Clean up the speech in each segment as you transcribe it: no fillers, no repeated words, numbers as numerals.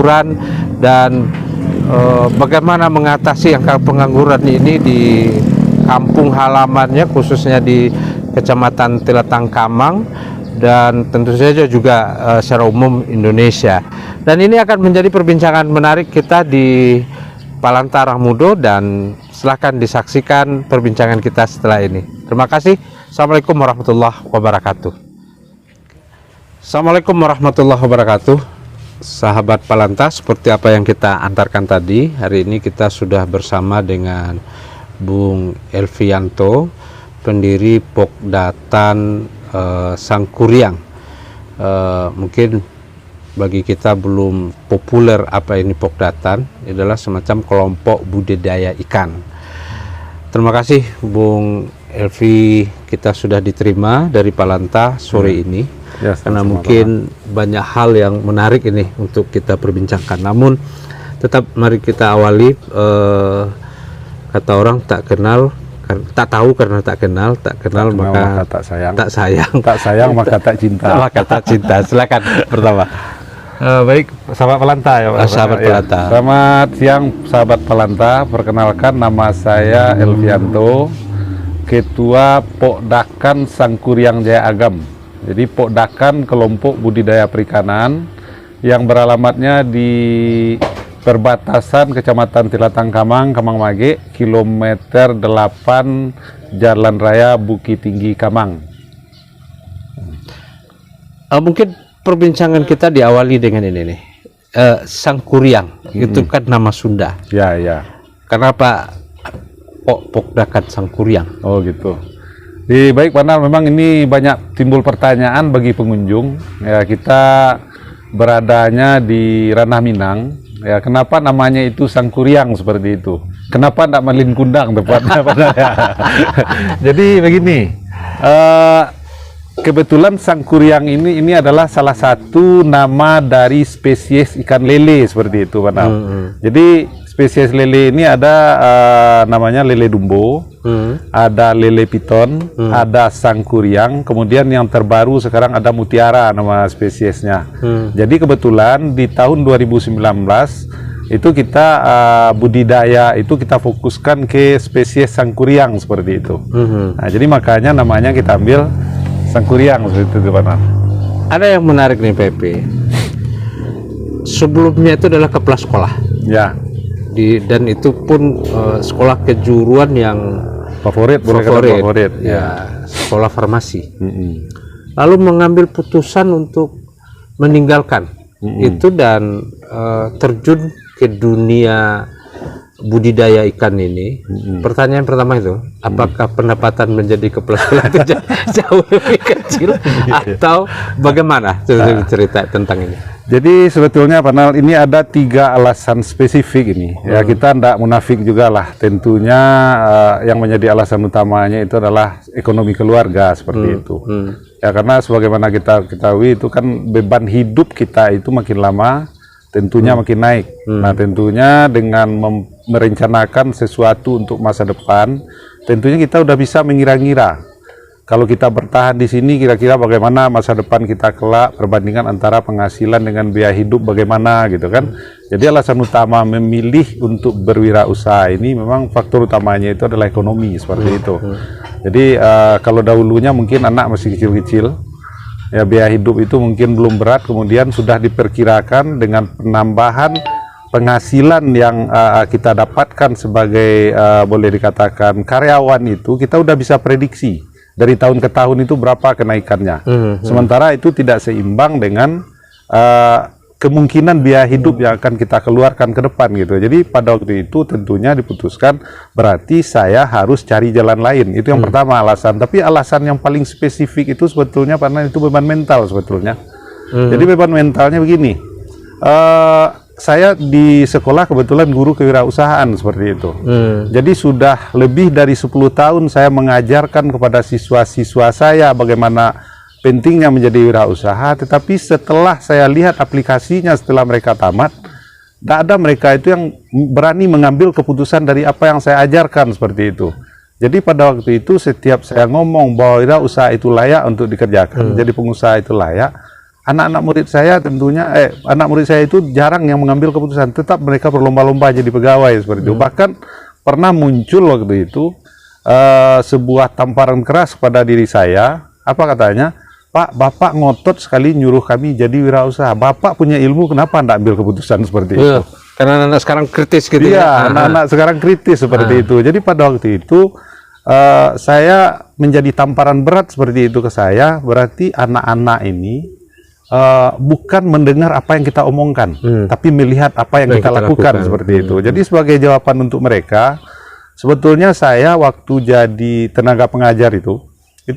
pengangguran dan bagaimana mengatasi angka pengangguran ini di kampung halamannya, khususnya di Kecamatan Tilatang Kamang, dan tentu saja juga secara umum Indonesia. Dan ini akan menjadi perbincangan menarik kita di Palanta Arah Mudo, dan silahkan disaksikan perbincangan kita setelah ini. Terima kasih. Assalamualaikum warahmatullahi wabarakatuh. Assalamualaikum warahmatullahi wabarakatuh. Sahabat Palanta, seperti apa yang kita antarkan tadi, hari ini kita sudah bersama dengan Bung Elvianto, pendiri Pokdatan Sangkuriang. Mungkin bagi kita belum populer apa ini Pokdatan, adalah semacam kelompok budidaya ikan. Terima kasih Bung Elvi, kita sudah diterima dari Palanta sore ini ya, karena mungkin banyak hal yang menarik ini untuk kita perbincangkan. Namun tetap mari kita awali, kata orang tak tahu karena tak kenal maka tak sayang maka tak cinta. Silakan pertama. Baik, sahabat Palanta ya Pak. Sahabat Palanta. Selamat siang sahabat Palanta. Perkenalkan, nama saya Elvianto, Ketua Pokdakan Sangkuriang Jaya Agam. Jadi Pokdakan kelompok budidaya perikanan yang beralamatnya di perbatasan Kecamatan Tilatang Kamang, Kamang Mage, kilometer 8 Jalan Raya Bukit Tinggi Kamang. Mungkin perbincangan kita diawali dengan ini nih, Sangkuriang, itu kan nama Sunda. Ya, ya. Kenapa Pokdakan Sangkuriang? Oh gitu. Baik, karena memang ini banyak timbul pertanyaan bagi pengunjung. Ya, kita beradanya di Ranah Minang. Ya, kenapa namanya itu Sangkuriang seperti itu? Kenapa tidak Malin Kundang tepatnya? Jadi begini, kebetulan Sangkuriang ini adalah salah satu nama dari spesies ikan lele seperti itu, Pak. Jadi spesies lele ini ada namanya lele dumbo, ada lele piton, ada Sangkuriang, kemudian yang terbaru sekarang ada mutiara nama spesiesnya. Jadi kebetulan di tahun 2019 itu kita budidaya itu kita fokuskan ke spesies Sangkuriang seperti itu. Nah, jadi makanya namanya kita ambil Sangkuriang seperti itu, Pak. Ada yang menarik nih Pepe. Sebelumnya itu adalah kepala sekolah. Ya. Dan itu pun sekolah kejuruan yang favorit ya, sekolah farmasi. Lalu mengambil putusan untuk meninggalkan itu dan terjun ke dunia budidaya ikan ini. Pertanyaan pertama itu, apakah pendapatan menjadi kepala sekolah itu jauh lebih kecil atau bagaimana? Cerita tentang ini. Jadi sebetulnya panel ini ada 3 alasan spesifik ini. Ya, kita tidak munafik juga lah. Tentunya yang menjadi alasan utamanya itu adalah ekonomi keluarga seperti itu. Ya, karena sebagaimana kita ketahui itu kan beban hidup kita itu makin lama tentunya makin naik. Nah, tentunya dengan merencanakan sesuatu untuk masa depan, tentunya kita udah bisa mengira-ngira. Kalau kita bertahan di sini, kira-kira bagaimana masa depan kita kelak, perbandingan antara penghasilan dengan biaya hidup bagaimana gitu kan. Jadi alasan utama memilih untuk berwirausaha ini memang faktor utamanya itu adalah ekonomi seperti itu. Jadi kalau dahulunya mungkin anak masih kecil-kecil, ya biaya hidup itu mungkin belum berat, kemudian sudah diperkirakan dengan penambahan penghasilan yang kita dapatkan sebagai boleh dikatakan karyawan itu, kita udah bisa prediksi dari tahun ke tahun itu berapa kenaikannya. Sementara itu tidak seimbang dengan kemungkinan biaya hidup yang akan kita keluarkan ke depan gitu. Jadi pada waktu itu tentunya diputuskan berarti saya harus cari jalan lain. Itu yang pertama alasan. Tapi alasan yang paling spesifik itu sebetulnya karena itu beban mental sebetulnya. Jadi beban mentalnya begini. Saya di sekolah kebetulan guru kewirausahaan seperti itu. Jadi sudah lebih dari 10 tahun saya mengajarkan kepada siswa-siswa saya bagaimana pentingnya menjadi wirausaha. Tetapi setelah saya lihat aplikasinya setelah mereka tamat, tidak ada mereka itu yang berani mengambil keputusan dari apa yang saya ajarkan seperti itu. Jadi pada waktu itu setiap saya ngomong bahwa wirausaha itu layak untuk dikerjakan, jadi pengusaha itu layak, anak-anak murid saya tentunya, anak murid saya itu jarang yang mengambil keputusan, tetap mereka berlomba-lomba jadi pegawai seperti itu. Bahkan pernah muncul waktu itu sebuah tamparan keras pada diri saya. Apa katanya? Pak, Bapak ngotot sekali nyuruh kami jadi wirausaha. Bapak punya ilmu, kenapa anda ambil keputusan seperti itu? Karena anak sekarang kritis gitu ya. ya. Anak-anak sekarang kritis seperti itu. Jadi pada waktu itu saya menjadi tamparan berat seperti itu ke saya. Berarti anak-anak ini bukan mendengar apa yang kita omongkan, tapi melihat apa yang kita lakukan seperti itu. Jadi sebagai jawaban untuk mereka, sebetulnya saya waktu jadi tenaga pengajar itu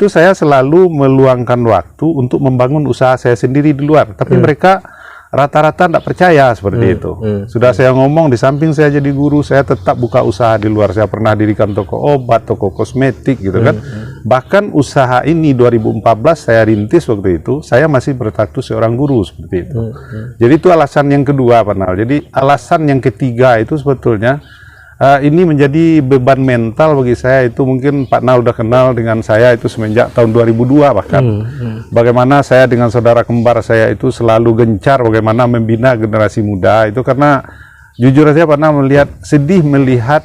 saya selalu meluangkan waktu untuk membangun usaha saya sendiri di luar. Tapi mereka rata-rata tidak percaya seperti itu. Sudah saya ngomong, di samping saya jadi guru, saya tetap buka usaha di luar. Saya pernah dirikan toko obat, toko kosmetik gitu kan. Bahkan usaha ini 2014 saya rintis waktu itu, saya masih berstatus seorang guru seperti itu. Jadi itu alasan yang kedua, Pak Nal. Jadi alasan yang ketiga itu sebetulnya ini menjadi beban mental bagi saya. Itu mungkin Pak Nal udah kenal dengan saya itu semenjak tahun 2002 bahkan. Bagaimana saya dengan saudara kembar saya itu selalu gencar bagaimana membina generasi muda itu, karena jujur saja Pak Nal sedih melihat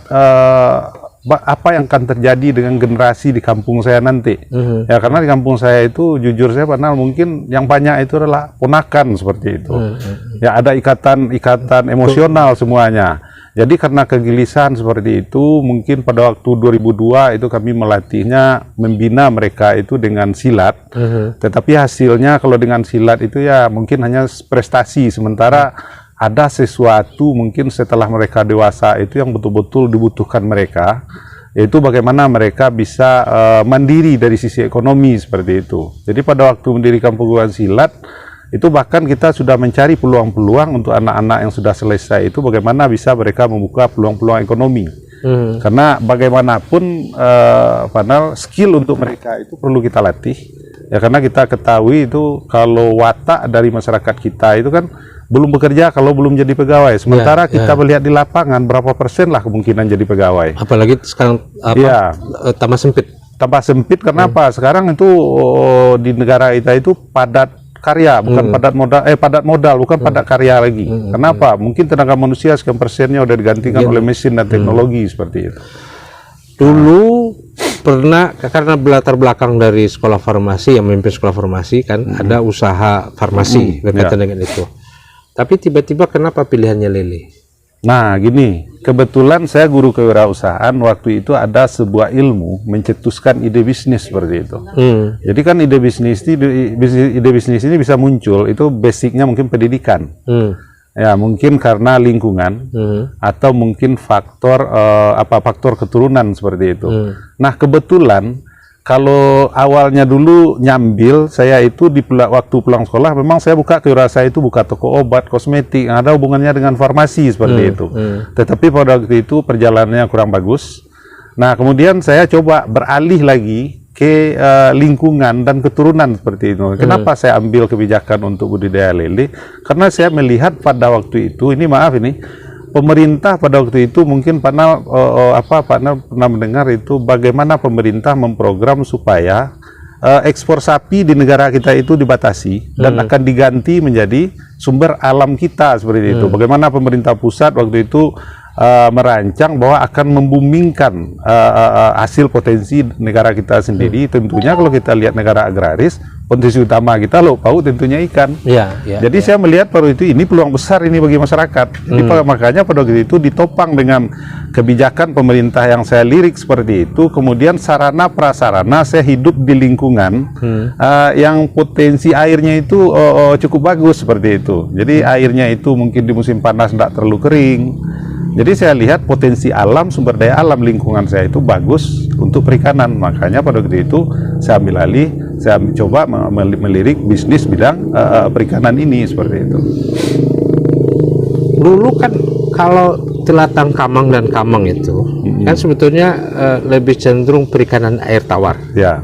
apa yang akan terjadi dengan generasi di kampung saya nanti. Ya, karena di kampung saya itu jujur saya Pak Nal mungkin yang banyak itu adalah ponakan seperti itu. Ya, ada ikatan emosional semuanya. Jadi karena kegelisahan seperti itu, mungkin pada waktu 2002 itu kami melatihnya, membina mereka itu dengan silat. Tetapi hasilnya kalau dengan silat itu ya mungkin hanya prestasi, sementara ada sesuatu mungkin setelah mereka dewasa itu yang betul-betul dibutuhkan mereka, yaitu bagaimana mereka bisa mandiri dari sisi ekonomi seperti itu. Jadi pada waktu mendirikan perguruan silat, itu bahkan kita sudah mencari peluang-peluang untuk anak-anak yang sudah selesai itu, bagaimana bisa mereka membuka peluang-peluang ekonomi. Karena bagaimanapun padahal skill untuk mereka itu perlu kita latih. Ya, karena kita ketahui itu kalau watak dari masyarakat kita itu kan belum bekerja kalau belum jadi pegawai. Sementara kita melihat di lapangan berapa persen lah kemungkinan jadi pegawai. Apalagi sekarang tambah sempit. Tambah sempit kenapa? Sekarang itu di negara kita itu padat karya, bukan padat modal, bukan padat karya lagi. Kenapa? Mungkin tenaga manusia sekian persennya udah digantikan oleh mesin dan teknologi seperti itu. Dulu pernah, karena latar belakang dari sekolah farmasi, yang memimpin sekolah farmasi kan ada usaha farmasi berkaitan dengan itu. Tapi tiba-tiba kenapa pilihannya lele? Nah gini, kebetulan saya guru kewirausahaan, waktu itu ada sebuah ilmu mencetuskan ide bisnis seperti itu. Jadi kan ide bisnis ini bisa muncul, itu basicnya mungkin pendidikan. Ya mungkin karena lingkungan atau mungkin faktor faktor keturunan seperti itu. Nah kebetulan kalau awalnya dulu nyambil saya itu di waktu pulang sekolah, memang saya buka kewirausahaan itu buka toko obat, kosmetik, ada hubungannya dengan farmasi seperti itu. Tetapi pada waktu itu perjalanannya kurang bagus. Nah kemudian saya coba beralih lagi ke lingkungan dan keturunan seperti itu. Kenapa saya ambil kebijakan untuk budidaya lele? Karena saya melihat pada waktu itu, pemerintah pada waktu itu mungkin Pak Nal pernah mendengar itu bagaimana pemerintah memprogram supaya ekspor sapi di negara kita itu dibatasi dan akan diganti menjadi sumber alam kita seperti itu. Bagaimana pemerintah pusat waktu itu merancang bahwa akan membumingkan hasil potensi negara kita sendiri. Tentunya kalau kita lihat negara agraris, potensi utama kita lauk pauk tentunya ikan. Jadi saya melihat pada itu ini peluang besar ini bagi masyarakat. Jadi makanya pada waktu itu ditopang dengan kebijakan pemerintah yang saya lirik seperti itu. Kemudian sarana prasarana saya hidup di lingkungan yang potensi airnya itu cukup bagus seperti itu. Jadi airnya itu mungkin di musim panas tidak terlalu kering. Jadi saya lihat potensi alam, sumber daya alam lingkungan saya itu bagus untuk perikanan. Makanya pada waktu itu saya ambil alih, saya coba melirik bisnis bidang perikanan ini seperti itu. Dulu kan kalau telatang Kamang dan Kamang itu kan sebetulnya lebih cenderung perikanan air tawar. Ya.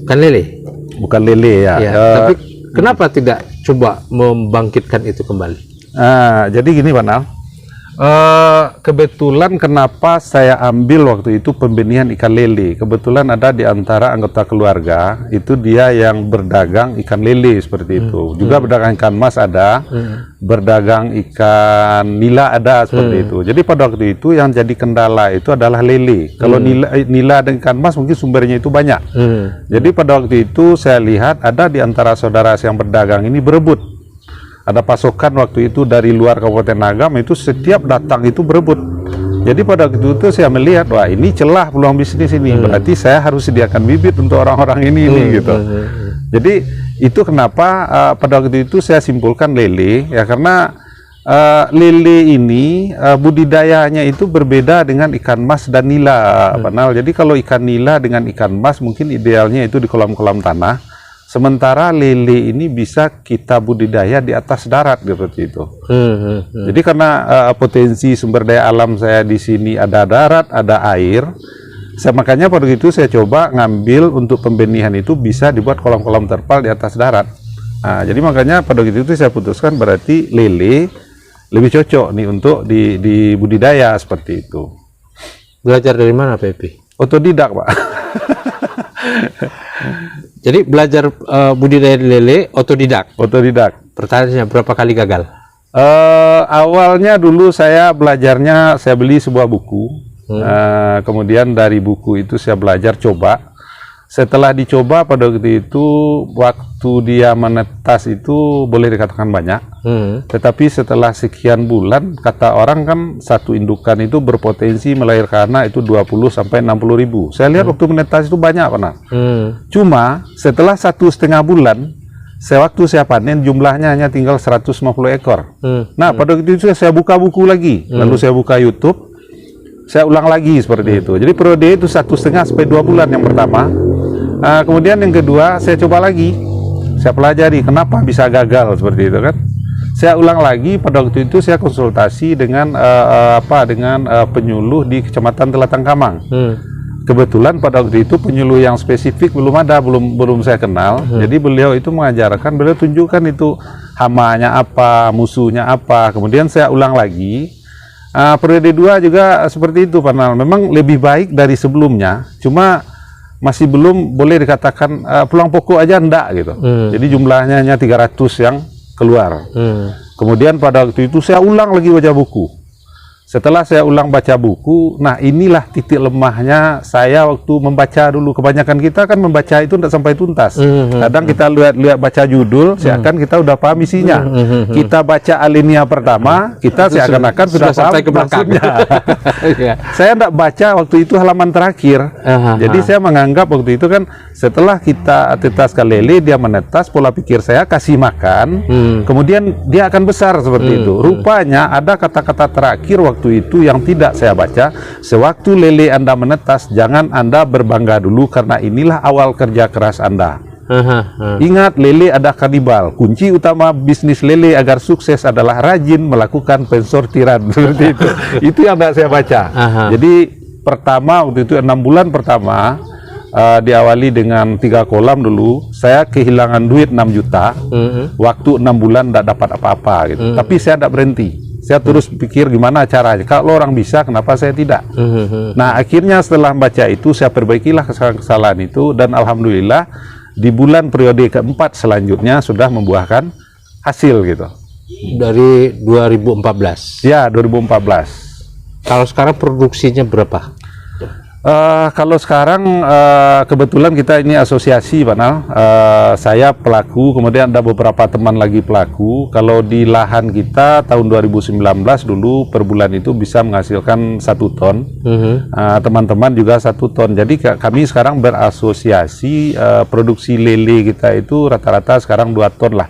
Bukan lele. Bukan lele ya. Tapi kenapa tidak coba membangkitkan itu kembali? Jadi gini Pak Nal. Kebetulan kenapa saya ambil waktu itu pembenihan ikan lele. Kebetulan ada di antara anggota keluarga itu dia yang berdagang ikan lele seperti itu. Juga berdagang ikan mas ada, berdagang ikan nila ada seperti itu. Jadi pada waktu itu yang jadi kendala itu adalah lele. Kalau nila dan ikan mas mungkin sumbernya itu banyak. Jadi pada waktu itu saya lihat ada di antara saudara yang berdagang ini berebut. Ada pasokan waktu itu dari luar Kabupaten Agam, itu setiap datang itu berebut. Jadi pada waktu itu saya melihat, wah ini celah peluang bisnis ini, berarti saya harus sediakan bibit untuk orang-orang ini gitu. Jadi itu kenapa pada waktu itu saya simpulkan lele, ya karena lele ini budidayanya itu berbeda dengan ikan mas dan nila, Panal. Jadi kalau ikan nila dengan ikan mas mungkin idealnya itu di kolam-kolam tanah. Sementara lele ini bisa kita budidaya di atas darat seperti itu. Jadi karena potensi sumber daya alam saya di sini ada darat, ada air, makanya pada itu saya coba ngambil untuk pembenihan itu bisa dibuat kolam-kolam terpal di atas darat. Nah, jadi makanya pada itu saya putuskan berarti lele lebih cocok nih untuk di budidaya seperti itu. Belajar dari mana, Pepi? Otodidak, Pak. Jadi belajar budidaya lele otodidak. Otodidak. Pertanyaannya berapa kali gagal? Awalnya dulu saya belajarnya, saya beli sebuah buku. Kemudian dari buku itu saya belajar coba. Setelah dicoba pada waktu itu, waktu dia menetas itu boleh dikatakan banyak. Tetapi setelah sekian bulan, kata orang kan satu indukan itu berpotensi melahirkan anak itu 20 sampai 60 ribu. Saya lihat waktu menetas itu banyak, Pak. Cuma setelah 1,5 bulan, waktu saya panen jumlahnya hanya tinggal 150 ekor. Nah, pada waktu itu saya buka buku lagi, lalu saya buka YouTube, saya ulang lagi seperti itu. Jadi periode itu 1,5 sampai 2 bulan yang pertama. Kemudian yang kedua saya coba lagi, saya pelajari kenapa bisa gagal seperti itu kan. Saya ulang lagi, pada waktu itu saya konsultasi dengan penyuluh di Kecamatan Telatang Kamang. Kebetulan pada waktu itu penyuluh yang spesifik belum ada, belum saya kenal. Jadi beliau itu mengajarkan, beliau tunjukkan itu hamanya apa, musuhnya apa. Kemudian saya ulang lagi. Periode 2 juga seperti itu, Panal. Memang lebih baik dari sebelumnya, cuma masih belum boleh dikatakan peluang pokok aja enggak gitu. Jadi jumlahnya hanya 300 yang keluar. Kemudian pada waktu itu saya ulang lagi baca buku. Setelah saya ulang baca buku, nah inilah titik lemahnya saya waktu membaca dulu. Kebanyakan kita kan membaca itu tidak sampai tuntas. Kadang kita lihat baca judul, seakan kita udah paham isinya. Kita baca alinea pertama, kita seakan-akan sudah sampai paham ke belakang. Saya tidak baca waktu itu halaman terakhir. Jadi saya menganggap waktu itu kan setelah kita tetaskan lele, dia menetas, pola pikir saya kasih makan, kemudian dia akan besar seperti itu. Rupanya ada kata-kata terakhir waktu itu yang tidak saya baca. Sewaktu lele Anda menetas, jangan Anda berbangga dulu karena inilah awal kerja keras Anda. Ingat, lele ada kanibal. Kunci utama bisnis lele agar sukses adalah rajin melakukan pensortiran. Seperti itu. Itu yang tidak saya baca. Jadi pertama waktu itu 6 bulan pertama diawali dengan 3 kolam dulu. Saya kehilangan duit 6 juta. Waktu 6 bulan tidak dapat apa-apa gitu. Tapi saya tidak berhenti. Saya terus pikir gimana caranya. Kalau orang bisa, kenapa saya tidak? Nah, akhirnya setelah membaca itu, saya perbaikilah kesalahan-kesalahan itu. Dan Alhamdulillah, di bulan periode keempat selanjutnya sudah membuahkan hasil gitu. Dari 2014? Ya, 2014. Kalau sekarang produksinya berapa? Kalau sekarang kebetulan kita ini asosiasi, Pak Nal. Saya pelaku, kemudian ada beberapa teman lagi pelaku. Kalau di lahan kita tahun 2019 dulu per bulan itu bisa menghasilkan 1 ton. Teman-teman juga 1 ton. Jadi kami sekarang berasosiasi, produksi lele kita itu rata-rata sekarang 2 ton lah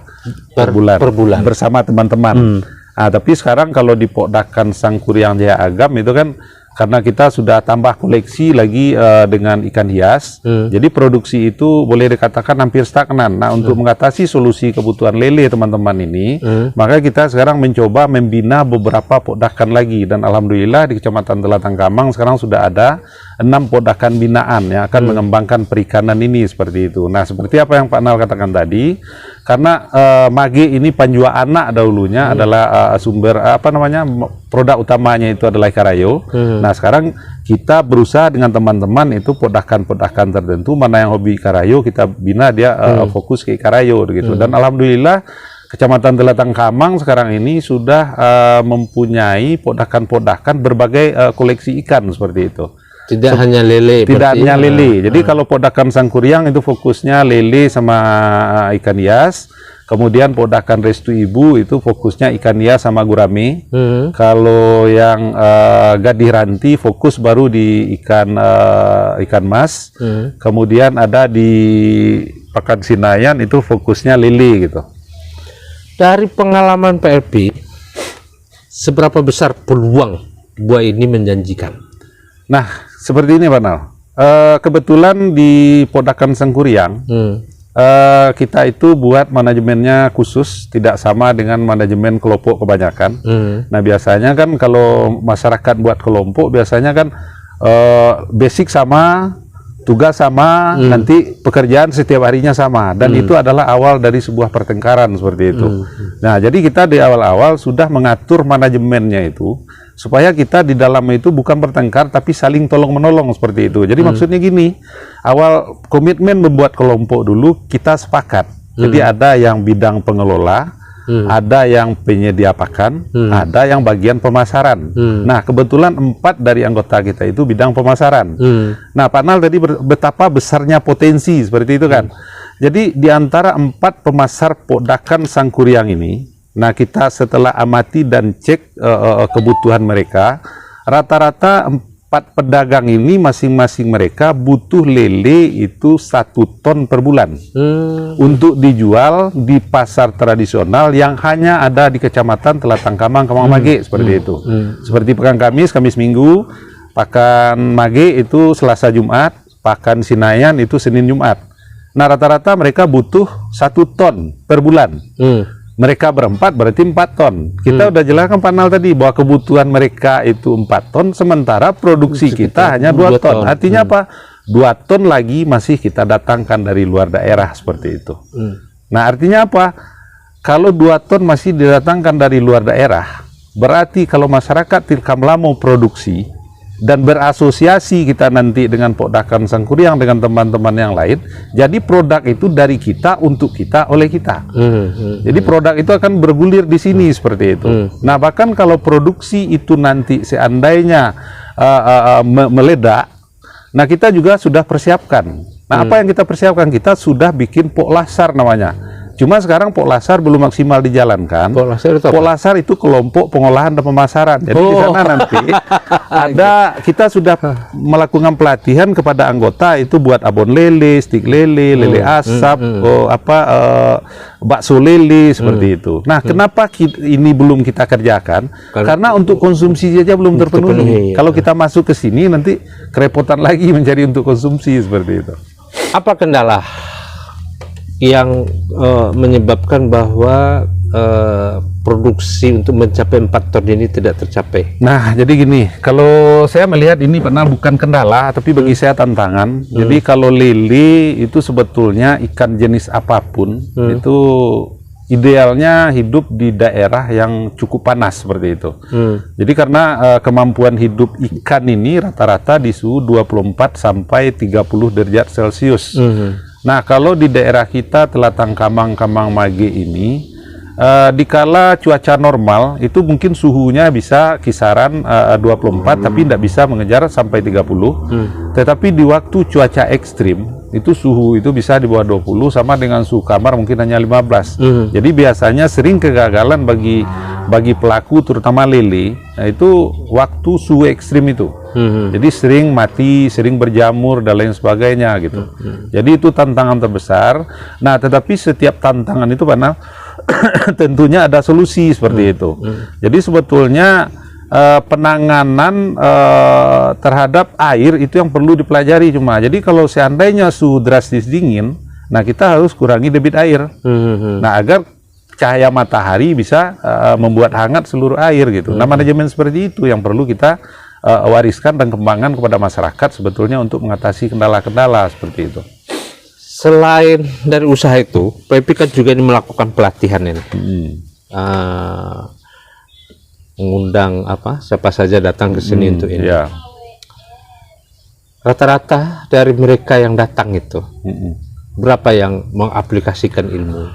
per bulan bersama teman-teman. Tapi sekarang kalau di Pokdakan Sangkuriang Jaya Agam itu kan karena kita sudah tambah koleksi lagi dengan ikan hias, jadi produksi itu boleh dikatakan hampir stagnan. Nah, untuk mengatasi solusi kebutuhan lele teman-teman ini, maka kita sekarang mencoba membina beberapa pokdakan lagi. Dan alhamdulillah di Kecamatan Telatang Kamang sekarang sudah ada 6 podakan binaan yang akan mengembangkan perikanan ini seperti itu. Nah, seperti apa yang Pak Nal katakan tadi, karena mage ini panjua anak dahulunya adalah sumber produk utamanya itu adalah ikan rayo. Nah, sekarang kita berusaha dengan teman-teman itu podakan-podakan tertentu mana yang hobi ikan rayo kita bina dia fokus ke ikan rayo gitu. Dan alhamdulillah Kecamatan Telatang Kamang sekarang ini sudah mempunyai podakan-podakan berbagai koleksi ikan seperti itu. Tidak hanya lele. Tidak hanya lele. Jadi kalau podakan Sangkuriang itu fokusnya lele sama ikan hias. Kemudian podakan Restu Ibu itu fokusnya ikan hias sama gurame. Kalau yang Gadih Ranti fokus baru di ikan mas. Kemudian ada di Pakan Sinayan itu fokusnya lele gitu. Dari pengalaman PLP, seberapa besar peluang buah ini menjanjikan? Nah, seperti ini Pak Nal. Kebetulan di podakan Sangkuriang, kita itu buat manajemennya khusus, tidak sama dengan manajemen kelompok kebanyakan. Nah, biasanya kan kalau masyarakat buat kelompok, biasanya kan basic sama, tugas sama, nanti pekerjaan setiap harinya sama, dan itu adalah awal dari sebuah pertengkaran seperti itu. Nah, jadi kita di awal-awal sudah mengatur manajemennya itu supaya kita di dalam itu bukan bertengkar tapi saling tolong-menolong seperti itu. Jadi maksudnya gini, awal komitmen membuat kelompok dulu kita sepakat. Jadi ada yang bidang pengelola, ada yang penyedia pakan, ada yang bagian pemasaran. Nah, kebetulan 4 dari anggota kita itu bidang pemasaran. Nah, Pak Nal tadi betapa besarnya potensi seperti itu kan. Jadi di antara 4 pemasar podakan Sangkuriang ini, nah kita setelah amati dan cek kebutuhan mereka, rata-rata 4 pedagang ini masing-masing mereka butuh lele itu 1 ton per bulan untuk dijual di pasar tradisional yang hanya ada di Kecamatan Telatang Kamang, Kamang Mage seperti itu. Seperti Pekan Kamis, Kamis Minggu, Pakan Mage itu Selasa Jumat, Pakan Sinayan itu Senin Jumat. Nah, rata-rata mereka butuh 1 ton per bulan. Mereka berempat berarti 4 ton. Kita udah jelaskan panel tadi bahwa kebutuhan mereka itu 4 ton, sementara produksi kita hanya 2 ton. Artinya apa? 2 ton lagi masih kita datangkan dari luar daerah seperti itu. Nah, artinya apa? Kalau 2 ton masih didatangkan dari luar daerah, berarti kalau masyarakat Tilkamla mau produksi dan berasosiasi kita nanti dengan podakan Sangkuriang dengan teman-teman yang lain, jadi produk itu dari kita untuk kita oleh kita. Jadi produk itu akan bergulir di sini seperti itu. Nah, bahkan kalau produksi itu nanti seandainya meledak, nah kita juga sudah persiapkan. Nah, apa yang kita persiapkan? Kita sudah bikin Poklasar namanya. Cuma sekarang Poklasar belum maksimal dijalankan. Poklasar itu kelompok pengolahan dan pemasaran. Jadi di sana nanti kita sudah melakukan pelatihan kepada anggota itu buat abon lele, stik lele, lele asap, bakso lele seperti itu. Nah, kenapa ini belum kita kerjakan? Karena untuk konsumsi saja belum terpenuhi. Kalau kita masuk ke sini nanti kerepotan lagi mencari untuk konsumsi seperti itu. Apa kendala yang menyebabkan bahwa produksi untuk mencapai 4 ton ini tidak tercapai? Nah, jadi gini, kalau saya melihat ini pernah bukan kendala, tapi bagi saya tantangan. Jadi kalau lele itu sebetulnya ikan jenis apapun, itu idealnya hidup di daerah yang cukup panas seperti itu. Jadi karena kemampuan hidup ikan ini rata-rata di suhu 24 sampai 30 derajat Celcius. Nah, kalau di daerah kita Telatang Kamang, Kamang Mage ini, dikala cuaca normal, itu mungkin suhunya bisa kisaran 24, tapi tidak bisa mengejar sampai 30. Tetapi di waktu cuaca ekstrim, itu suhu itu bisa di bawah 20, sama dengan suhu kamar mungkin hanya 15. Jadi biasanya sering kegagalan bagi pelaku, terutama lele, nah itu waktu suhu ekstrim itu. Jadi sering mati, sering berjamur dan lain sebagainya gitu. Jadi itu tantangan terbesar. Nah, tetapi setiap tantangan itu Pak, tentunya ada solusi seperti itu. Jadi sebetulnya penanganan terhadap air itu yang perlu dipelajari cuma. Jadi kalau seandainya suhu drastis dingin, nah kita harus kurangi debit air. Nah, agar cahaya matahari bisa membuat hangat seluruh air gitu. Nah, manajemen seperti itu yang perlu kita wariskan dan kembangkan kepada masyarakat sebetulnya untuk mengatasi kendala-kendala seperti itu. Selain dari usaha itu, PIP kan juga ini melakukan pelatihan ini. Mengundang siapa saja datang ke sini untuk ini. Ya. Rata-rata dari mereka yang datang itu, berapa yang mengaplikasikan ilmu?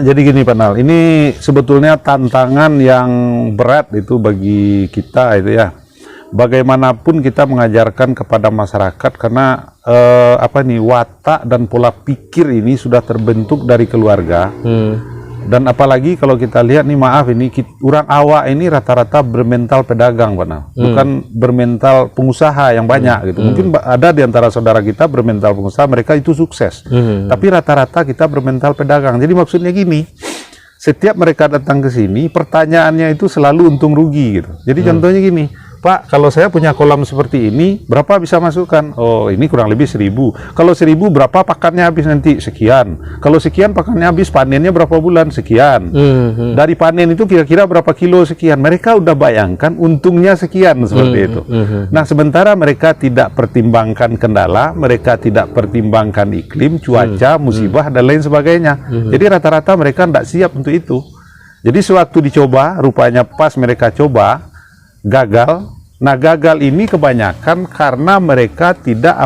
Jadi gini Pak Nal, ini sebetulnya tantangan yang berat itu bagi kita itu ya. Bagaimanapun kita mengajarkan kepada masyarakat karena watak dan pola pikir ini sudah terbentuk dari keluarga. Dan apalagi kalau kita lihat nih, maaf ini orang awak ini rata-rata bermental pedagang Pak Nal, bukan bermental pengusaha yang banyak gitu. Mungkin ada di antara saudara kita bermental pengusaha, mereka itu sukses. Tapi rata-rata kita bermental pedagang. Jadi maksudnya gini, setiap mereka datang ke sini, pertanyaannya itu selalu untung rugi gitu. Jadi contohnya gini, Pak, kalau saya punya kolam seperti ini, berapa bisa masukkan? Oh, ini kurang lebih 1.000. Kalau 1.000, berapa pakannya habis nanti? Sekian. Kalau sekian pakannya habis, panennya berapa bulan? Sekian. Dari panen itu kira-kira berapa kilo? Sekian. Mereka udah bayangkan untungnya sekian seperti itu. Nah, sementara mereka tidak pertimbangkan kendala, mereka tidak pertimbangkan iklim, cuaca, musibah, dan lain sebagainya. Jadi rata-rata mereka tidak siap untuk itu. Jadi sewaktu dicoba, rupanya pas mereka coba, gagal. Nah, gagal ini kebanyakan karena mereka tidak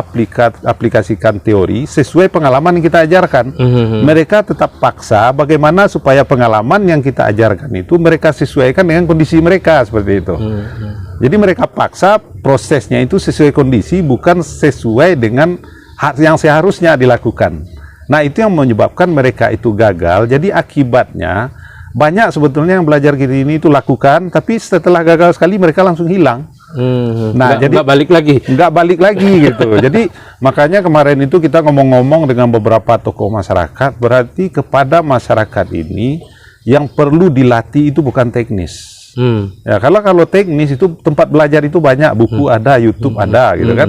aplikasikan teori sesuai pengalaman yang kita ajarkan. Mereka tetap paksa bagaimana supaya pengalaman yang kita ajarkan itu mereka sesuaikan dengan kondisi mereka seperti itu. Jadi mereka paksa prosesnya itu sesuai kondisi, bukan sesuai dengan yang seharusnya dilakukan. Nah, itu yang menyebabkan mereka itu gagal. Jadi akibatnya banyak sebetulnya yang belajar gini ini itu lakukan, tapi setelah gagal sekali mereka langsung hilang. Nah, jadi nggak balik lagi gitu. Jadi makanya kemarin itu kita ngomong-ngomong dengan beberapa tokoh masyarakat, berarti kepada masyarakat ini yang perlu dilatih itu bukan teknis. Ya, kalau teknis itu tempat belajar itu banyak, buku ada, YouTube ada gitu kan.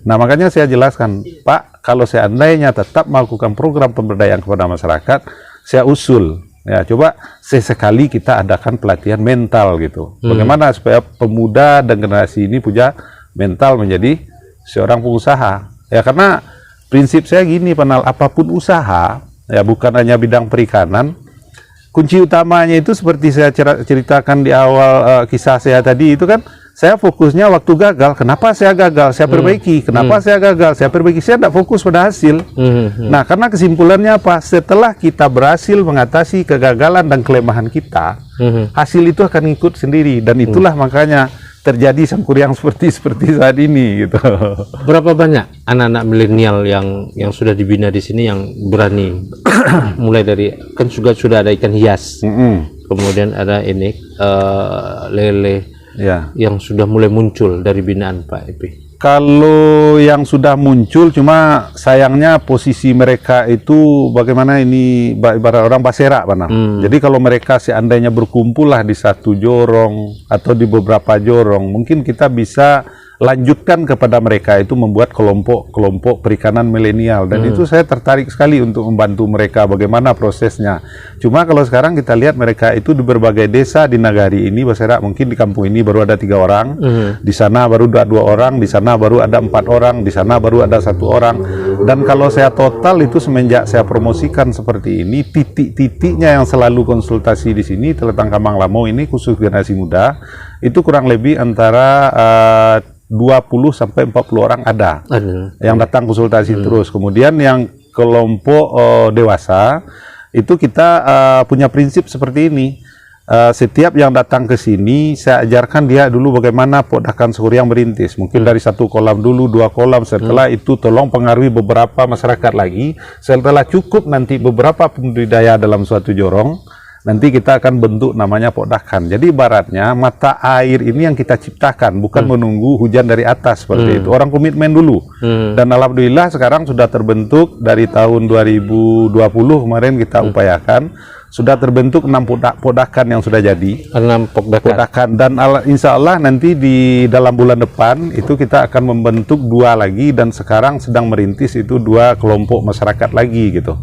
Nah, makanya saya jelaskan, Pak, kalau seandainya tetap melakukan program pemberdayaan kepada masyarakat, saya usul ya, coba sesekali kita adakan pelatihan mental gitu. Bagaimana supaya pemuda dan generasi ini punya mental menjadi seorang pengusaha. Ya, karena prinsip saya gini, Panal, apapun usaha, ya bukan hanya bidang perikanan, kunci utamanya itu seperti saya ceritakan di awal kisah saya tadi itu kan, saya fokusnya waktu gagal, kenapa saya gagal, saya perbaiki, kenapa saya gagal, saya perbaiki, saya tidak fokus pada hasil. Nah, karena kesimpulannya apa? Setelah kita berhasil mengatasi kegagalan dan kelemahan kita, hasil itu akan ikut sendiri, dan itulah makanya terjadi sangkuriang seperti saat ini gitu. Berapa banyak anak-anak milenial yang sudah dibina di sini yang berani mulai dari, kan sudah ada ikan hias, kemudian ada ini lele. Ya, yang sudah mulai muncul dari binaan Pak Epi. Kalau yang sudah muncul, cuma sayangnya posisi mereka itu bagaimana ini, ibarat orang basera, Pak. Jadi kalau mereka seandainya berkumpul lah di satu jorong atau di beberapa jorong, mungkin kita bisa lanjutkan kepada mereka itu membuat kelompok perikanan milenial, dan itu saya tertarik sekali untuk membantu mereka bagaimana prosesnya. Cuma kalau sekarang kita lihat mereka itu di berbagai desa di Nagari ini, Basera, mungkin di kampung ini baru ada 3 orang, di sana baru ada 2 orang, di sana baru ada 4 orang, di sana baru ada 1 orang. Dan kalau saya total itu semenjak saya promosikan seperti ini, titik-titiknya yang selalu konsultasi di sini Teletang Kamang Lamau ini khusus generasi muda itu kurang lebih antara 20 sampai 40 orang ada yang datang konsultasi terus. Kemudian yang kelompok dewasa itu kita punya prinsip seperti ini. Setiap yang datang ke sini saya ajarkan dia dulu bagaimana podakan sangkuriang merintis. Mungkin dari 1 kolam dulu, 2 kolam, setelah itu tolong pengaruhi beberapa masyarakat lagi. Setelah cukup nanti beberapa pembudidaya dalam suatu jorong, nanti kita akan bentuk namanya podakan. Jadi ibaratnya mata air ini yang kita ciptakan, bukan menunggu hujan dari atas seperti itu. Orang komitmen dulu. Dan alhamdulillah sekarang sudah terbentuk dari tahun 2020 kemarin kita upayakan, sudah terbentuk 6 podakan yang sudah jadi. 6 podakan. Dan insya Allah nanti di dalam bulan depan itu kita akan membentuk 2 lagi, dan sekarang sedang merintis itu 2 kelompok masyarakat lagi gitu.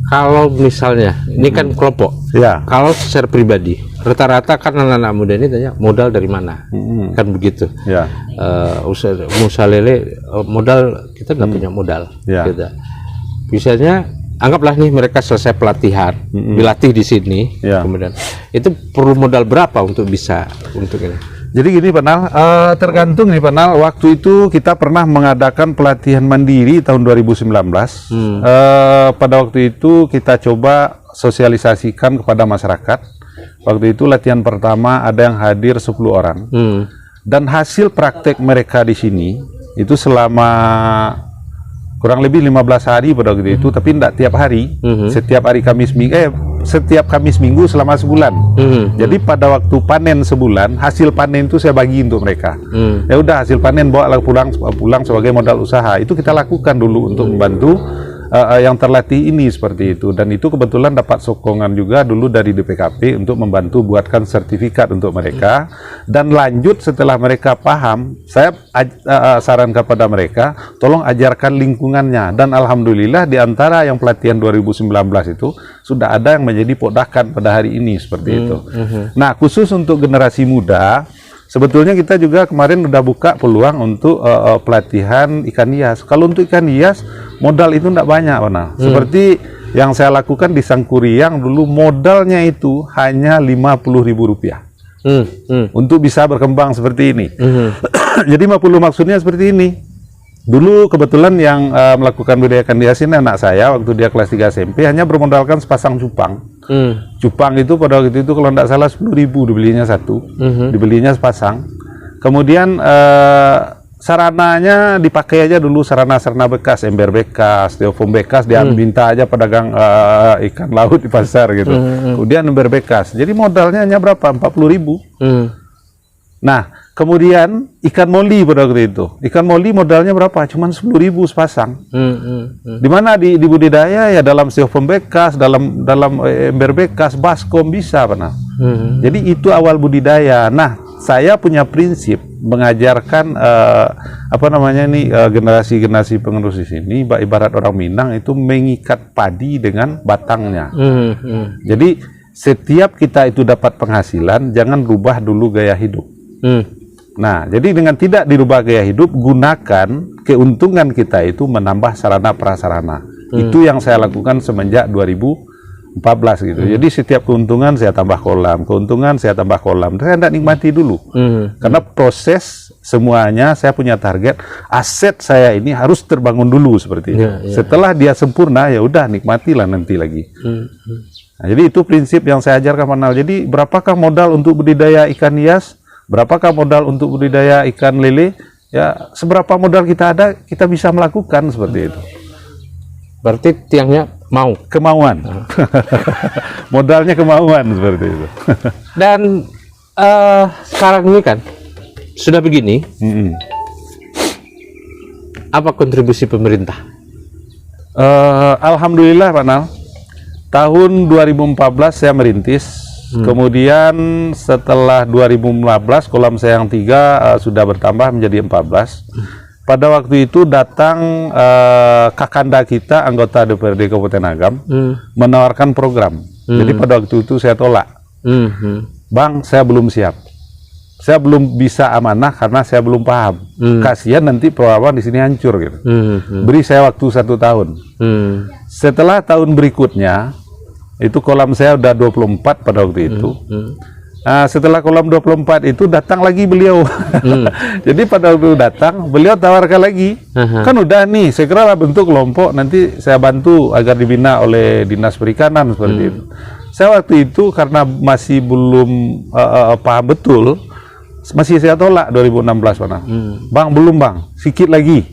Kalau misalnya, ini kan kelompok, ya. Kalau secara pribadi, rata-rata kan anak-anak muda ini tanya modal dari mana, kan begitu. Ya. Usaha lele modal kita nggak punya modal. Ya. Gitu. Biasanya anggaplah nih mereka selesai pelatihan, dilatih di sini, kemudian itu perlu modal berapa untuk bisa untuk ini? Jadi gini Panal, tergantung nih Panal, waktu itu kita pernah mengadakan pelatihan mandiri tahun 2019. Pada waktu itu kita coba sosialisasikan kepada masyarakat. Waktu itu latihan pertama ada yang hadir 10 orang. Dan hasil praktek mereka di sini itu selama kurang lebih 15 hari pada waktu itu, tapi tidak tiap hari. Setiap hari setiap Kamis Minggu selama sebulan. Jadi pada waktu panen sebulan, hasil panen itu saya bagi untuk mereka. Ya udah, hasil panen bawa pulang sebagai modal usaha. Itu kita lakukan dulu untuk membantu yang terlatih ini seperti itu. Dan itu kebetulan dapat sokongan juga dulu dari DPKP untuk membantu buatkan sertifikat untuk mereka. Dan lanjut setelah mereka paham, saya sarankan kepada mereka, tolong ajarkan lingkungannya. Dan alhamdulillah di antara yang pelatihan 2019 itu sudah ada yang menjadi podakan pada hari ini seperti itu. Nah, khusus untuk generasi muda, sebetulnya kita juga kemarin udah buka peluang untuk pelatihan ikan hias. Kalau untuk ikan hias, modal itu tidak banyak, Seperti yang saya lakukan di Sangkuriang dulu, modalnya itu hanya Rp50.000 untuk bisa berkembang seperti ini. Jadi 50 maksudnya seperti ini. Dulu kebetulan yang melakukan budidaya ikan hias ini anak saya waktu dia kelas 3 SMP hanya bermodalkan sepasang cupang. Cupang itu pada waktu itu kalau tidak salah 10.000 dibelinya satu, dibelinya sepasang. Kemudian sarananya dipakai aja dulu, sarana-sarana bekas, ember bekas, styrofoam bekas, dia minta aja pedagang ikan laut di pasar gitu. Kemudian ember bekas. Jadi modalnya hanya berapa? 40.000. Nah, kemudian ikan moli pada waktu itu. Ikan moli modalnya berapa? Cuman 10.000 sepasang. Di mana di budidaya ya dalam styrofoam bekas, dalam ember bekas, baskom bisa, Jadi itu awal budidaya. Nah, saya punya prinsip mengajarkan generasi-generasi penerus di sini, ibarat orang Minang itu mengikat padi dengan batangnya. Jadi setiap kita itu dapat penghasilan, jangan rubah dulu gaya hidup. Nah, jadi dengan tidak dirubah gaya hidup, gunakan keuntungan kita itu menambah sarana prasarana. Itu yang saya lakukan semenjak 2014 gitu. Jadi setiap keuntungan saya tambah kolam, keuntungan saya tambah kolam. Saya tidak nikmati dulu. Karena proses semuanya saya punya target, aset saya ini harus terbangun dulu seperti itu. Setelah dia sempurna, ya udah nikmatilah nanti lagi. Nah, jadi itu prinsip yang saya ajarkan Panal. Jadi berapakah modal untuk budidaya ikan hias? Berapakah modal untuk budidaya ikan lele? Ya, seberapa modal kita ada, kita bisa melakukan seperti itu. Berarti tiangnya mau. Kemauan. Modalnya kemauan seperti itu. Dan sekarang ini kan sudah begini. Apa kontribusi pemerintah? Alhamdulillah Pak Nal. Tahun 2014 saya merintis. Kemudian setelah 2015 kolam saya yang 3 sudah bertambah menjadi 14. Pada waktu itu datang kakanda kita, anggota DPRD Kabupaten Agam, menawarkan program. Jadi pada waktu itu saya tolak. Bang, saya belum siap. Saya belum bisa amanah karena saya belum paham. Kasihan nanti perawan di sini hancur gitu. Beri saya waktu 1 tahun. Setelah tahun berikutnya, itu kolam saya udah 24 pada waktu itu. Nah, setelah kolam 24 itu datang lagi beliau. Jadi pada waktu datang, beliau tawarkan lagi. Kan udah nih, segeralah bentuk kelompok, nanti saya bantu agar dibina oleh Dinas Perikanan seperti itu. Saya waktu itu karena masih belum paham betul, masih saya tolak 2016 Pak. Bang, belum Bang, sedikit lagi.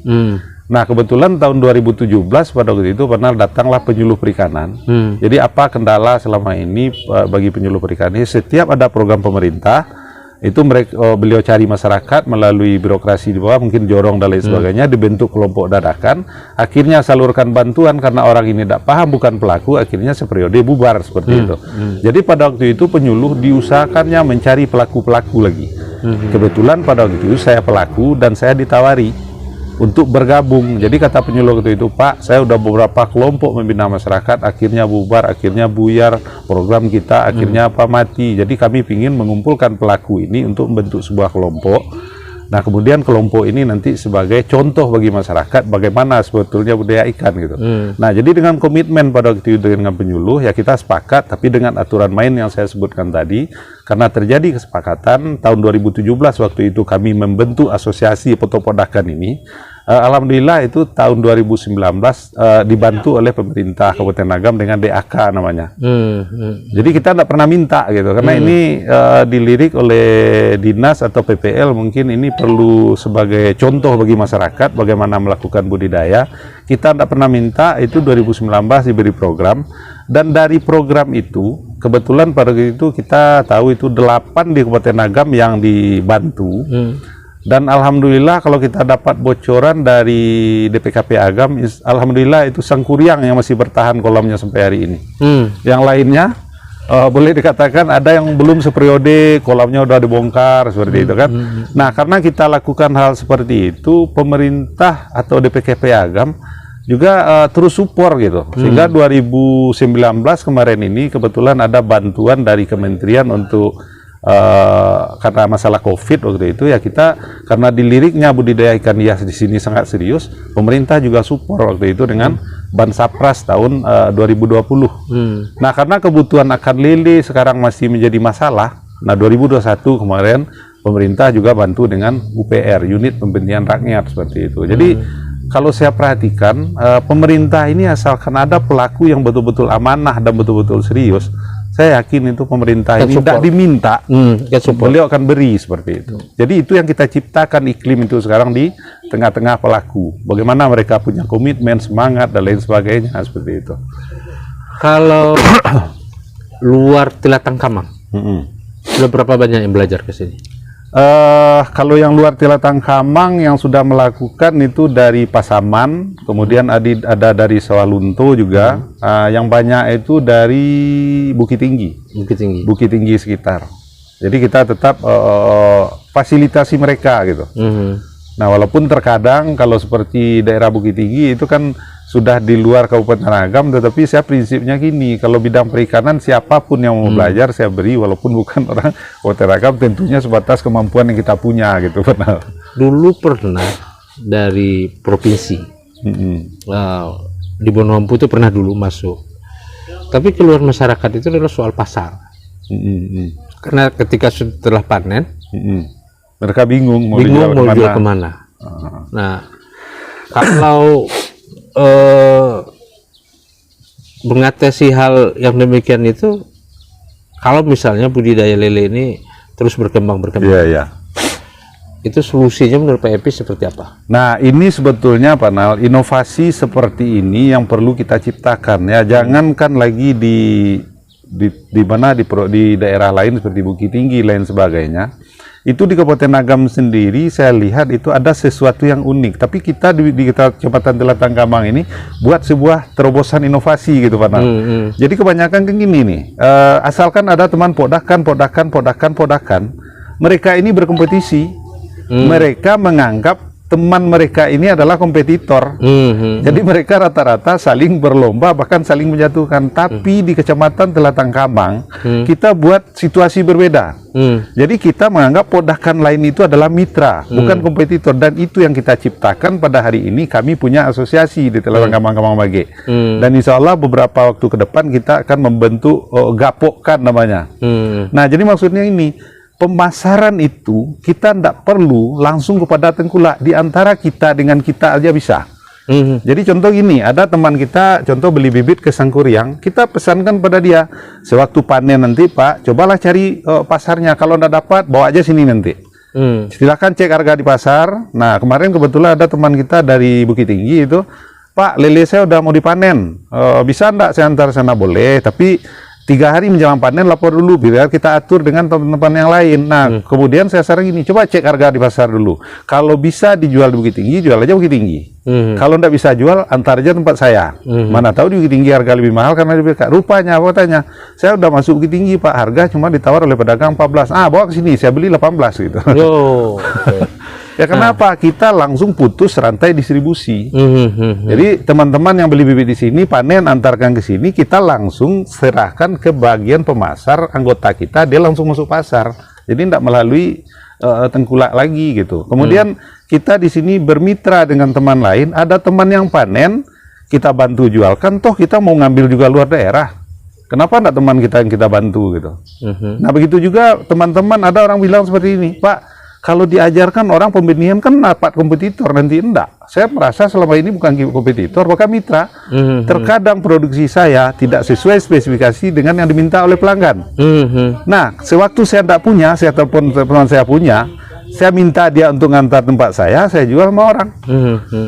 Nah, kebetulan tahun 2017 pada waktu itu pernah datanglah penyuluh perikanan. Jadi apa kendala selama ini bagi penyuluh perikanan? Setiap ada program pemerintah, itu beliau cari masyarakat melalui birokrasi di bawah, mungkin jorong dan lain sebagainya, dibentuk kelompok dadakan. Akhirnya salurkan bantuan karena orang ini tidak paham, bukan pelaku, akhirnya seperiode bubar seperti itu. Jadi pada waktu itu penyuluh diusahakannya mencari pelaku-pelaku lagi. Kebetulan pada waktu itu saya pelaku dan saya ditawari. untuk bergabung. Jadi kata penyuluh itu, Pak, saya udah beberapa kelompok membina masyarakat, akhirnya bubar, akhirnya buyar, program kita akhirnya mati. Jadi kami ingin mengumpulkan pelaku ini untuk membentuk sebuah kelompok. Nah, kemudian kelompok ini nanti sebagai contoh bagi masyarakat bagaimana sebetulnya budaya ikan gitu. Nah, jadi dengan komitmen pada waktu itu dengan penyuluh, ya kita sepakat, tapi dengan aturan main yang saya sebutkan tadi, karena terjadi kesepakatan tahun 2017 waktu itu kami membentuk asosiasi Potopodakan ini. Alhamdulillah itu tahun 2019 dibantu oleh pemerintah Kabupaten Agam dengan DAK namanya. Jadi kita tidak pernah minta gitu, karena ini dilirik oleh dinas atau PPL, mungkin ini perlu sebagai contoh bagi masyarakat bagaimana melakukan budidaya. Kita tidak pernah minta, itu 2019 diberi program, dan dari program itu kebetulan pada waktu itu kita tahu itu 8 di Kabupaten Agam yang dibantu. Dan alhamdulillah kalau kita dapat bocoran dari DPKP Agam, alhamdulillah itu Sangkuriang yang masih bertahan kolamnya sampai hari ini. Yang lainnya boleh dikatakan ada yang belum seperiode kolamnya udah dibongkar seperti itu kan. Nah, karena kita lakukan hal seperti itu, pemerintah atau DPKP Agam juga terus support gitu. Sehingga 2019 kemarin ini kebetulan ada bantuan dari kementerian untuk karena masalah COVID waktu itu, ya kita karena diliriknya budidaya ikan hias di sini sangat serius, pemerintah juga support waktu itu dengan Bansapras tahun 2020. Nah, karena kebutuhan akan lele sekarang masih menjadi masalah, nah 2021 kemarin pemerintah juga bantu dengan UPR, unit pembenihan rakyat seperti itu. Jadi kalau saya perhatikan, pemerintah ini asalkan ada pelaku yang betul-betul amanah dan betul-betul serius, saya yakin itu pemerintah ini tidak diminta, beliau akan beri seperti itu. Jadi itu yang kita ciptakan iklim itu sekarang di tengah-tengah pelaku. Bagaimana mereka punya komitmen, semangat, dan lain sebagainya, seperti itu. Kalau luar Tilatang Kamang, sudah berapa banyak yang belajar ke sini? Kalau yang luar Tilatang Kamang yang sudah melakukan itu dari Pasaman, kemudian ada dari Sawalunto juga, yang banyak itu dari Bukit Tinggi. Bukit Tinggi sekitar. Jadi kita tetap fasilitasi mereka gitu. Nah, walaupun terkadang kalau seperti daerah Bukit Tinggi itu kan sudah di luar Kabupaten Agam, tetapi saya prinsipnya gini, kalau bidang perikanan siapapun yang mau belajar saya beri, walaupun bukan orang Kabupaten Agam, tentunya sebatas kemampuan yang kita punya gitu. Dulu pernah dari provinsi, di Bonompu itu pernah dulu masuk, tapi keluar masyarakat itu adalah soal pasar. Karena ketika setelah panen, mereka bingung mau jual kemana. Nah, kalau mengatasi hal yang demikian itu, kalau misalnya budidaya lele ini terus berkembang, itu solusinya menurut Pak Epi seperti apa? Nah, ini sebetulnya Pak Nal, inovasi seperti ini yang perlu kita ciptakan ya. Jangankan lagi di mana di daerah lain seperti Bukit Tinggi lain sebagainya. Itu di Kabupaten Agam sendiri saya lihat itu ada sesuatu yang unik, tapi kita di Kecamatan Tilatang Kamang ini buat sebuah terobosan inovasi gitu Pak Nal. Jadi kebanyakan kan gini nih, asalkan ada teman podakan, mereka ini berkompetisi, mereka menganggap teman mereka ini adalah kompetitor. Jadi mereka rata-rata saling berlomba, bahkan saling menjatuhkan. Tapi di Kecamatan Tilatang Kamang kita buat situasi berbeda. Jadi kita menganggap podakan lain itu adalah mitra, bukan kompetitor. Dan itu yang kita ciptakan pada hari ini. Kami punya asosiasi di Tilatang Kamang Bage. Dan insya Allah beberapa waktu ke depan kita akan membentuk Gapokkan namanya. Nah, jadi maksudnya ini, pemasaran itu kita tidak perlu langsung kepada tengkulak, di antara kita dengan kita aja bisa. Jadi contoh gini, ada teman kita contoh beli bibit ke Sangkuriang, kita pesankan pada dia, sewaktu panen nanti Pak, cobalah cari pasarnya, kalau tidak dapat bawa aja sini nanti. Silahkan cek harga di pasar. Nah, kemarin kebetulan ada teman kita dari Bukit Tinggi itu, Pak, lele saya udah mau dipanen, bisa enggak saya antar sana? Boleh, tapi 3 hari menjelang panen lapor dulu, biar kita atur dengan teman-teman yang lain. Nah, kemudian saya saran gini, coba cek harga di pasar dulu. Kalau bisa dijual di Bukit Tinggi, jual aja Bukit Tinggi. Kalau nggak bisa jual, antar aja tempat saya. Mana tahu di Bukit Tinggi harga lebih mahal karena lebih dekat. Rupanya, apa katanya? Saya udah masuk Bukit Tinggi Pak, harga cuma ditawar oleh pedagang 14. Ah, bawa ke sini, saya beli 18 gitu. Ya kenapa? Kita langsung putus rantai distribusi. Jadi teman-teman yang beli bibit di sini panen antarkan ke sini, kita langsung serahkan ke bagian pemasar anggota kita, dia langsung masuk pasar. Jadi tidak melalui tengkulak lagi gitu. Kemudian kita di sini bermitra dengan teman lain, ada teman yang panen, kita bantu jualkan, toh kita mau ngambil juga luar daerah. Kenapa enggak teman kita yang kita bantu gitu? Nah begitu juga teman-teman, ada orang bilang seperti ini, Pak, kalau diajarkan orang pembenihan kan dapat kompetitor, nanti enggak. Saya merasa selama ini bukan kompetitor, bahkan mitra. Terkadang produksi saya tidak sesuai spesifikasi dengan yang diminta oleh pelanggan. Nah, sewaktu saya tidak punya, saya telepon teman saya punya, saya minta dia untuk ngantar tempat saya jual sama orang.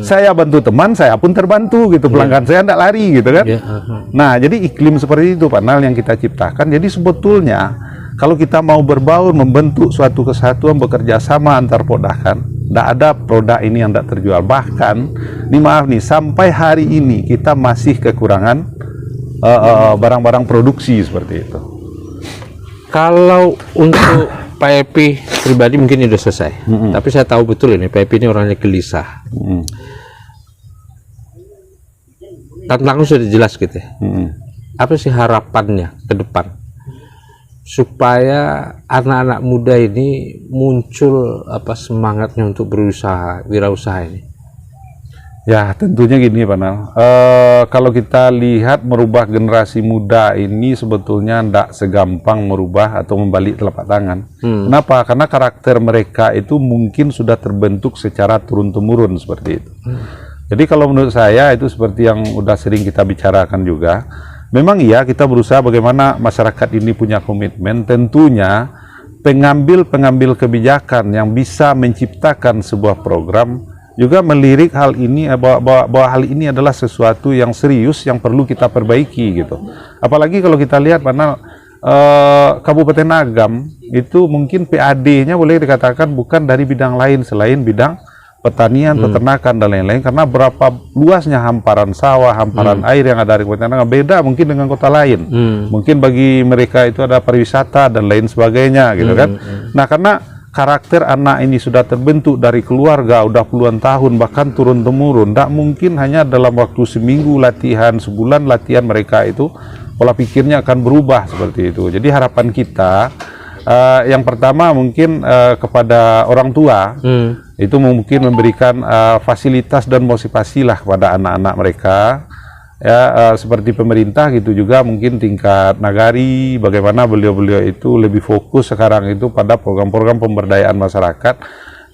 Saya bantu teman, saya pun terbantu gitu. Pelanggan saya tidak lari gitu kan. Nah, jadi iklim seperti itu Pak Nal yang kita ciptakan. Jadi sebetulnya kalau kita mau berbaur, membentuk suatu kesatuan, bekerja sama antar podakan, tidak ada produk ini yang tidak terjual. Bahkan, ini maaf nih, sampai hari ini kita masih kekurangan barang-barang produksi seperti itu. Kalau untuk Pak Epi pribadi mungkin sudah selesai, tapi saya tahu betul ini Pak Epi ini orangnya gelisah. Tantangannya sudah jelas gitu ya. Apa sih harapannya ke depan supaya anak-anak muda ini muncul semangatnya untuk berusaha, wirausaha ini? Ya tentunya gini Pak Nal, kalau kita lihat merubah generasi muda ini sebetulnya tidak segampang merubah atau membalik telapak tangan. Kenapa? Karena karakter mereka itu mungkin sudah terbentuk secara turun-temurun seperti itu. Jadi kalau menurut saya itu seperti yang udah sering kita bicarakan juga, memang iya kita berusaha bagaimana masyarakat ini punya komitmen, tentunya pengambil kebijakan yang bisa menciptakan sebuah program juga melirik hal ini, bahwa hal ini adalah sesuatu yang serius yang perlu kita perbaiki gitu. Apalagi kalau kita lihat mana Kabupaten Agam itu mungkin PAD-nya boleh dikatakan bukan dari bidang lain selain bidang pertanian, peternakan dan lain-lain, karena berapa luasnya hamparan sawah, hamparan air yang ada di Kabupaten Agam beda mungkin dengan kota lain. Mungkin bagi mereka itu ada pariwisata dan lain sebagainya gitu kan. Nah karena karakter anak ini sudah terbentuk dari keluarga, udah puluhan tahun, bahkan turun-temurun. Tidak mungkin hanya dalam waktu seminggu latihan, sebulan latihan mereka itu, pola pikirnya akan berubah seperti itu. Jadi harapan kita, yang pertama mungkin kepada orang tua, itu mungkin memberikan fasilitas dan motivasi lah kepada anak-anak mereka. Ya seperti pemerintah gitu juga mungkin tingkat nagari, bagaimana beliau-beliau itu lebih fokus sekarang itu pada program-program pemberdayaan masyarakat.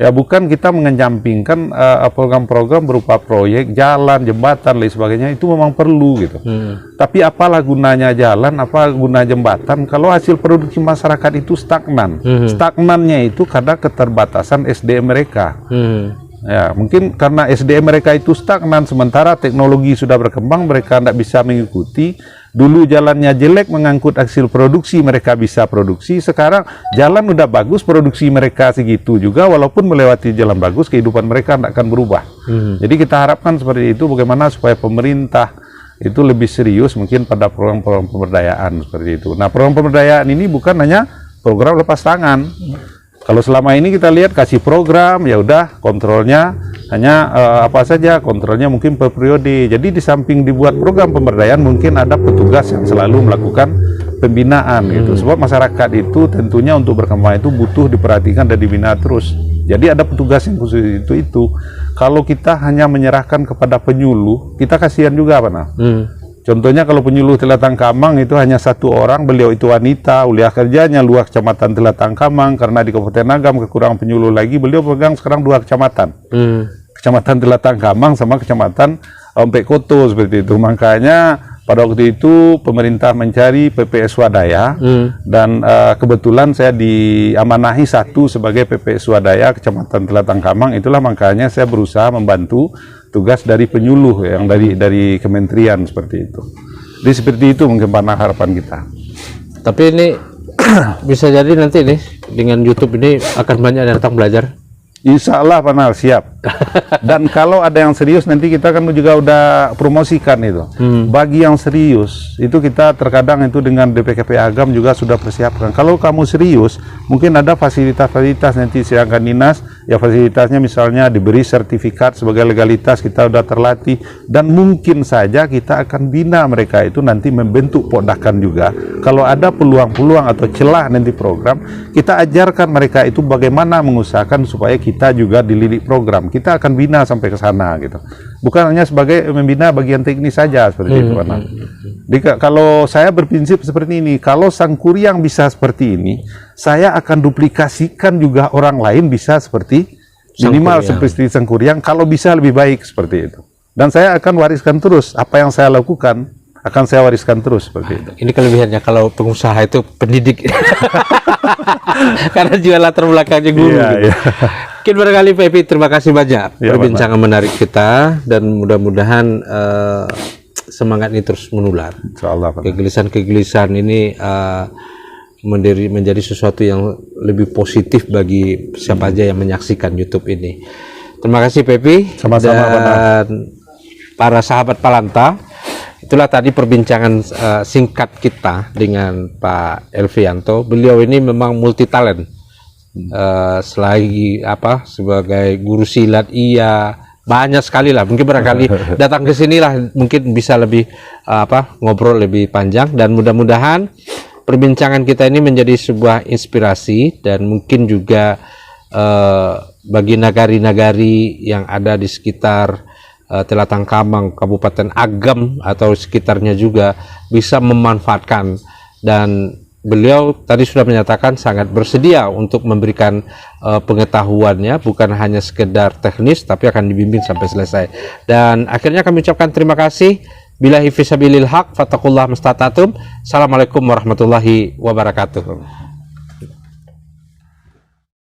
Ya bukan kita mengenyampingkan program-program berupa proyek jalan, jembatan, lain sebagainya, itu memang perlu gitu. Tapi apalah gunanya jalan, apa guna jembatan kalau hasil produksi masyarakat itu stagnan. Stagnannya itu karena keterbatasan SDM mereka. Ya, mungkin karena SDM mereka itu stagnan, sementara teknologi sudah berkembang, mereka tidak bisa mengikuti. Dulu jalannya jelek mengangkut hasil produksi, mereka bisa produksi. Sekarang jalan udah bagus, produksi mereka segitu juga, walaupun melewati jalan bagus, kehidupan mereka tidak akan berubah. Jadi kita harapkan seperti itu, bagaimana supaya pemerintah itu lebih serius mungkin pada program-program pemberdayaan seperti itu. Nah, program pemberdayaan ini bukan hanya program lepas tangan. Kalau selama ini kita lihat kasih program, ya udah kontrolnya hanya apa saja, kontrolnya mungkin per periode. Jadi di samping dibuat program pemberdayaan, mungkin ada petugas yang selalu melakukan pembinaan gitu. Sebab masyarakat itu tentunya untuk berkembang itu butuh diperhatikan dan dibina terus. Jadi ada petugas yang khusus itu. Kalau kita hanya menyerahkan kepada penyuluh, kita kasihan juga Pak Nah. Contohnya kalau penyuluh Telatang Kamang itu hanya satu orang, beliau itu wanita, uliah kerjanya luar kecamatan Telatang Kamang, karena di Kabupaten Agam kekurangan penyuluh lagi, beliau pegang sekarang 2 kecamatan. Kecamatan Telatang Kamang sama kecamatan Ompek Koto seperti itu. Makanya pada waktu itu pemerintah mencari PPS Swadaya dan kebetulan saya diamanahi satu sebagai PPS Swadaya Kecamatan Telatang Kamang. Itulah makanya saya berusaha membantu tugas dari penyuluh yang dari kementerian seperti itu. Jadi seperti itu mungkin panah harapan kita. Tapi ini bisa jadi nanti nih dengan YouTube ini akan banyak yang datang belajar. Insya Allah Panal siap. Dan kalau ada yang serius nanti kita kan juga udah promosikan itu. Bagi yang serius itu kita terkadang itu dengan DPKP Agam juga sudah persiapkan. Kalau kamu serius mungkin ada fasilitas-fasilitas nanti silakan dinas Ya fasilitasnya misalnya diberi sertifikat sebagai legalitas, kita udah terlatih, dan mungkin saja kita akan bina mereka itu nanti membentuk podakan juga. Kalau ada peluang-peluang atau celah nanti program, kita ajarkan mereka itu bagaimana mengusahakan supaya kita juga dilidik program. Kita akan bina sampai ke sana gitu. Bukan hanya sebagai membina bagian teknis saja seperti itu, Pak. Jadi kalau saya berprinsip seperti ini, kalau Sang Kuryang bisa seperti ini, saya akan duplikasikan juga orang lain bisa seperti minimal seperti Sang Kuryang, kalau bisa lebih baik seperti itu. Dan saya akan wariskan terus apa yang saya lakukan, akan saya wariskan terus seperti itu. Ini kelebihannya kalau pengusaha itu pendidik. Karena juga latar belakangnya guru. Iya, gitu. iya. Mungkin barangkali Pak Epi, terima kasih banyak Ya, perbincangan menarik kita, dan mudah-mudahan semangat ini terus menular. Insyaallah, Pak. Kegelisahan ini menjadi sesuatu yang lebih positif bagi siapa aja yang menyaksikan YouTube ini. Terima kasih Pepi. Sama-sama, dan para sahabat Palanta. Itulah tadi perbincangan singkat kita dengan Pak Elvianto. Beliau ini memang multi talent. Selagi sebagai guru silat, banyak sekali lah. Mungkin barangkali datang ke sini lah, mungkin bisa lebih ngobrol lebih panjang, dan mudah-mudahan perbincangan kita ini menjadi sebuah inspirasi, dan mungkin juga bagi nagari-nagari yang ada di sekitar Telatang Kamang, Kabupaten Agam atau sekitarnya juga bisa memanfaatkan. Dan beliau tadi sudah menyatakan sangat bersedia untuk memberikan pengetahuannya, bukan hanya sekedar teknis, tapi akan dibimbing sampai selesai. Dan akhirnya kami ucapkan terima kasih. Billahi fisabilil haq, fattakullah mustatatum. Assalamualaikum warahmatullahi wabarakatuh.